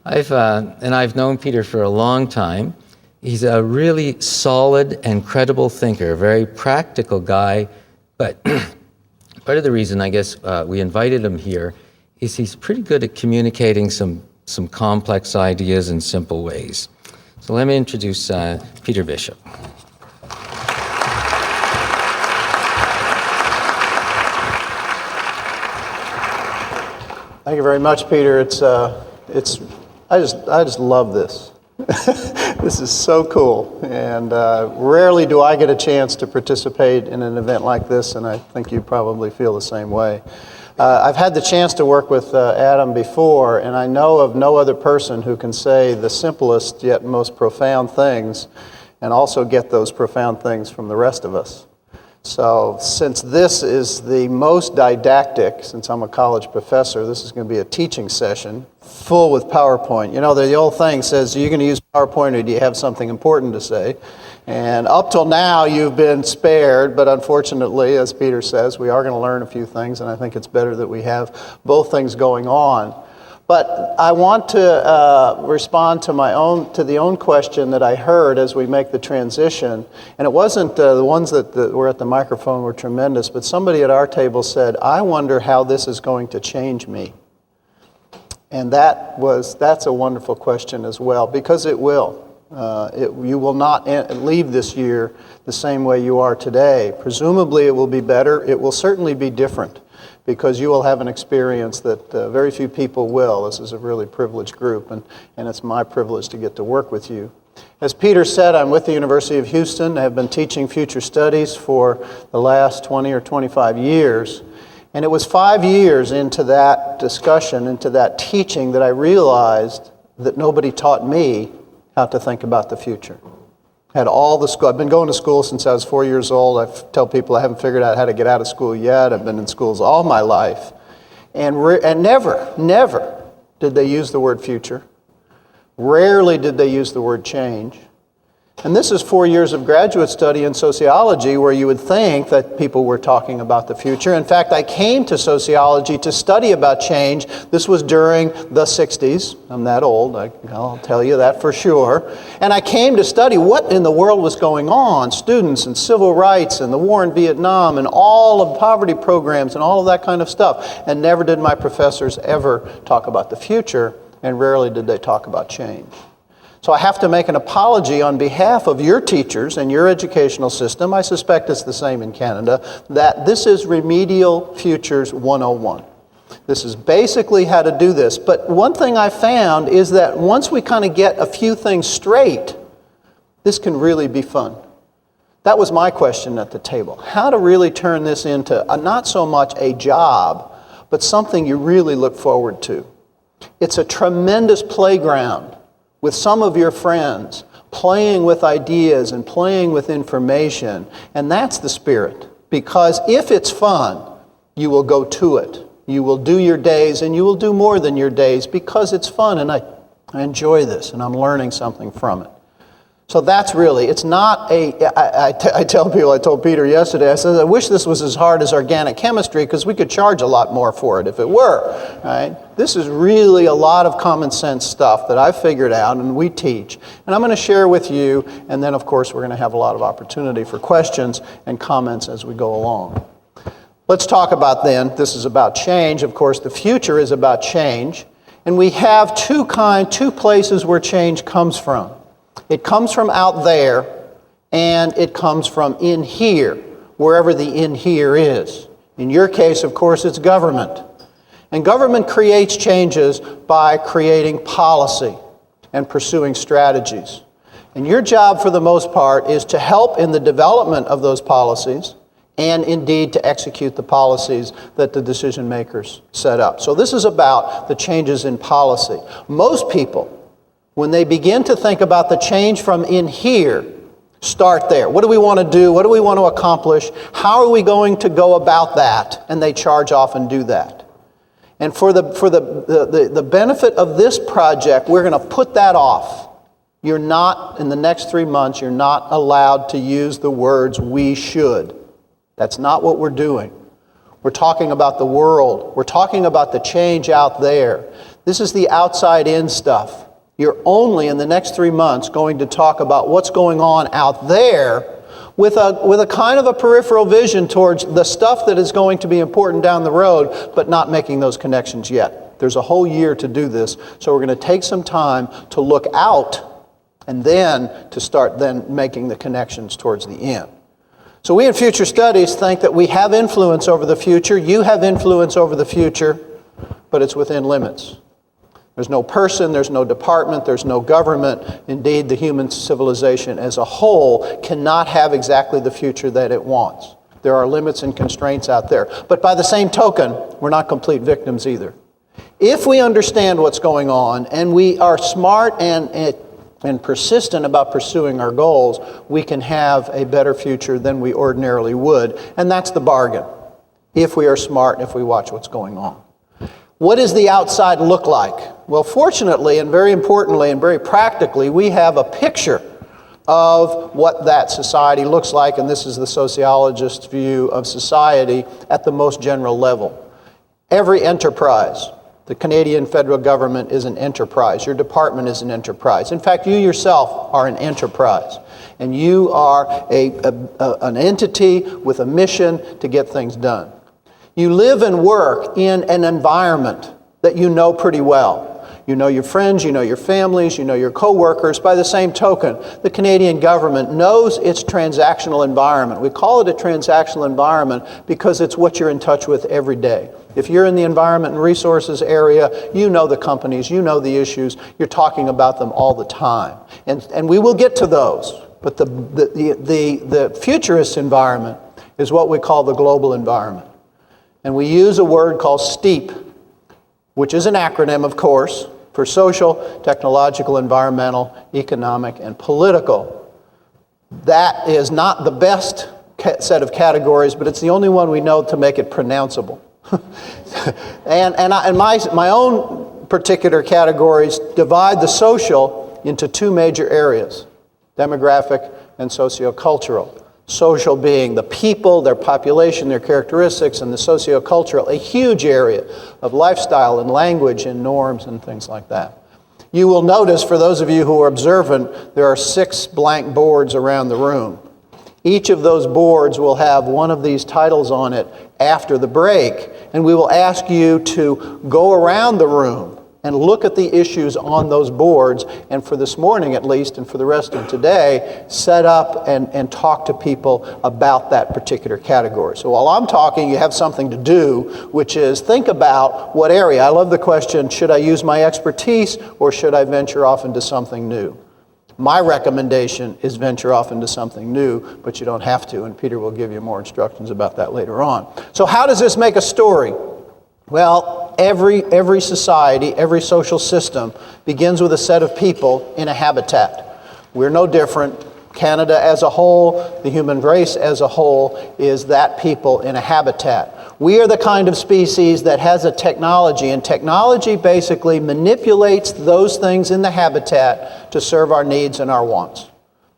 I've known Peter for a long time. He's a really solid and credible thinker, a very practical guy. But part of the reason, I guess, we invited him here is he's pretty good at communicating some complex ideas in simple ways. So let me introduce Peter Bishop. Thank you very much, Peter. I just love this. This is so cool, and rarely do I get a chance to participate in an event like this, and I think you probably feel the same way. I've had the chance to work with Adam before, and I know of no other person who can say the simplest yet most profound things and also get those profound things from the rest of us. So since this is the most didactic, since I'm a college professor, this is going to be a teaching session full with PowerPoint. You know, the old thing says, are you going to use PowerPoint or do you have something important to say? And up till now, you've been spared, but unfortunately, as Peter says, we are going to learn a few things, and I think it's better that we have both things going on. But I want to respond to the own question that I heard as we make the transition. And it wasn't the ones that were at the microphone were tremendous, but somebody at our table said, I wonder how this is going to change me. And that's a wonderful question as well, because it will. You will not leave this year the same way you are today. Presumably it will be better. It will certainly be different, because you will have an experience that very few people will. This is a really privileged group, and it's my privilege to get to work with you. As Peter said, I'm with the University of Houston. I have been teaching future studies for the last 20 or 25 years. And it was 5 years into that discussion, into that teaching, that I realized that nobody taught me how to think about the future. Had all the school. I've been going to school since I was 4 years old. I tell people I haven't figured out how to get out of school yet. I've been in schools all my life. And never did they use the word future. Rarely did they use the word change. And this is 4 years of graduate study in sociology, where you would think that people were talking about the future. In fact, I came to sociology to study about change. This was during the 60s. I'm that old, I'll tell you that for sure. And I came to study what in the world was going on, students and civil rights and the war in Vietnam and all of poverty programs and all of that kind of stuff. And never did my professors ever talk about the future, and rarely did they talk about change. So I have to make an apology on behalf of your teachers and your educational system. I suspect it's the same in Canada, that this is Remedial Futures 101. This is basically how to do this. But one thing I found is that once we kind of get a few things straight, this can really be fun. That was my question at the table. How to really turn this into not so much a job, but something you really look forward to. It's a tremendous playground with some of your friends, playing with ideas and playing with information. And that's the spirit. Because if it's fun, you will go to it. You will do your days, and you will do more than your days, because it's fun, and I enjoy this, and I'm learning something from it. So that's really, it's not I tell people, I told Peter yesterday, I said, I wish this was as hard as organic chemistry, because we could charge a lot more for it if it were, right? This is really a lot of common sense stuff that I've figured out and we teach. And I'm going to share with you, and then of course we're going to have a lot of opportunity for questions and comments as we go along. Let's talk about then, this is about change. Of course, the future is about change. And we have two places where change comes from. It comes from out there, and it comes from in here, wherever the in here is. In your case, of course, it's government. And government creates changes by creating policy and pursuing strategies. And your job, for the most part, is to help in the development of those policies, and indeed to execute the policies that the decision makers set up. So this is about the changes in policy. Most people, when they begin to think about the change from in here, start there. What do we want to do? What do we want to accomplish? How are we going to go about that? And they charge off and do that. And for the benefit of this project, we're going to put that off. You're not, in the next 3 months, you're not allowed to use the words "we should." That's not what we're doing. We're talking about the world. We're talking about the change out there. This is the outside-in stuff. You're only, in the next 3 months, going to talk about what's going on out there with a kind of a peripheral vision towards the stuff that is going to be important down the road, but not making those connections yet. There's a whole year to do this, so we're going to take some time to look out and then to start then making the connections towards the end. So we in Future Studies think that we have influence over the future, you have influence over the future, but it's within limits. There's no person, there's no department, there's no government. Indeed, the human civilization as a whole cannot have exactly the future that it wants. There are limits and constraints out there. But by the same token, we're not complete victims either. If we understand what's going on and we are smart and persistent about pursuing our goals, we can have a better future than we ordinarily would. And that's the bargain, if we are smart and if we watch what's going on. What does the outside look like? Well, fortunately and very importantly and very practically, we have a picture of what that society looks like, and this is the sociologist's view of society at the most general level. Every enterprise, the Canadian federal government is an enterprise. Your department is an enterprise. In fact, you yourself are an enterprise. And you are an entity with a mission to get things done. You live and work in an environment that you know pretty well. You know your friends, you know your families, you know your co-workers. By the same token, the Canadian government knows its transactional environment. We call it a transactional environment because it's what you're in touch with every day. If you're in the environment and resources area, you know the companies, you know the issues, you're talking about them all the time. And we will get to those. But the futurist environment is what we call the global environment. And we use a word called STEEP, which is an acronym, of course, for social, technological, environmental, economic, and political. That is not the best set of categories, but it's the only one we know to make it pronounceable. and my own particular categories divide the social into two major areas, demographic and sociocultural. Social being the people, their population, their characteristics, and the sociocultural, a huge area of lifestyle and language and norms and things like that. You will notice, for those of you who are observant, there are 6 blank boards around the room. Each of those boards will have one of these titles on it after the break, and we will ask you to go around the room and look at the issues on those boards, and for this morning at least, and for the rest of today, set up and talk to people about that particular category. So while I'm talking, you have something to do, which is think about what area. I love the question, should I use my expertise or should I venture off into something new? My recommendation is venture off into something new, but you don't have to, and Peter will give you more instructions about that later on. So how does this make a story? Well, every society, every social system begins with a set of people in a habitat. We're no different. Canada as a whole, the human race as a whole, is that people in a habitat. We are the kind of species that has a technology, and technology basically manipulates those things in the habitat to serve our needs and our wants.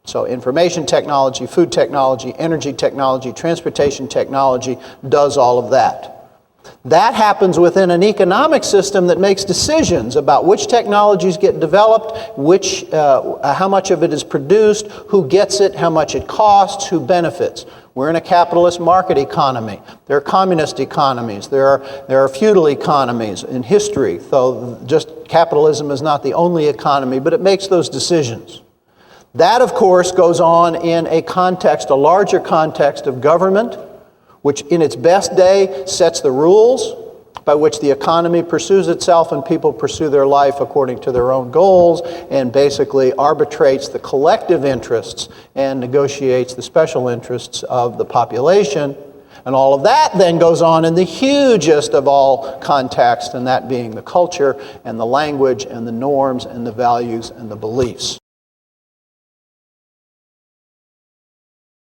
So information technology, food technology, energy technology, transportation technology does all of that. That happens within an economic system that makes decisions about which technologies get developed, how much of it is produced, who gets it, how much it costs, who benefits. We're in a capitalist market economy. There are communist economies. There are feudal economies in history, though just capitalism is not the only economy, but it makes those decisions. That, of course, goes on in a context, a larger context of government, which in its best day sets the rules by which the economy pursues itself and people pursue their life according to their own goals, and basically arbitrates the collective interests and negotiates the special interests of the population. And all of that then goes on in the hugest of all contexts, and that being the culture and the language and the norms and the values and the beliefs.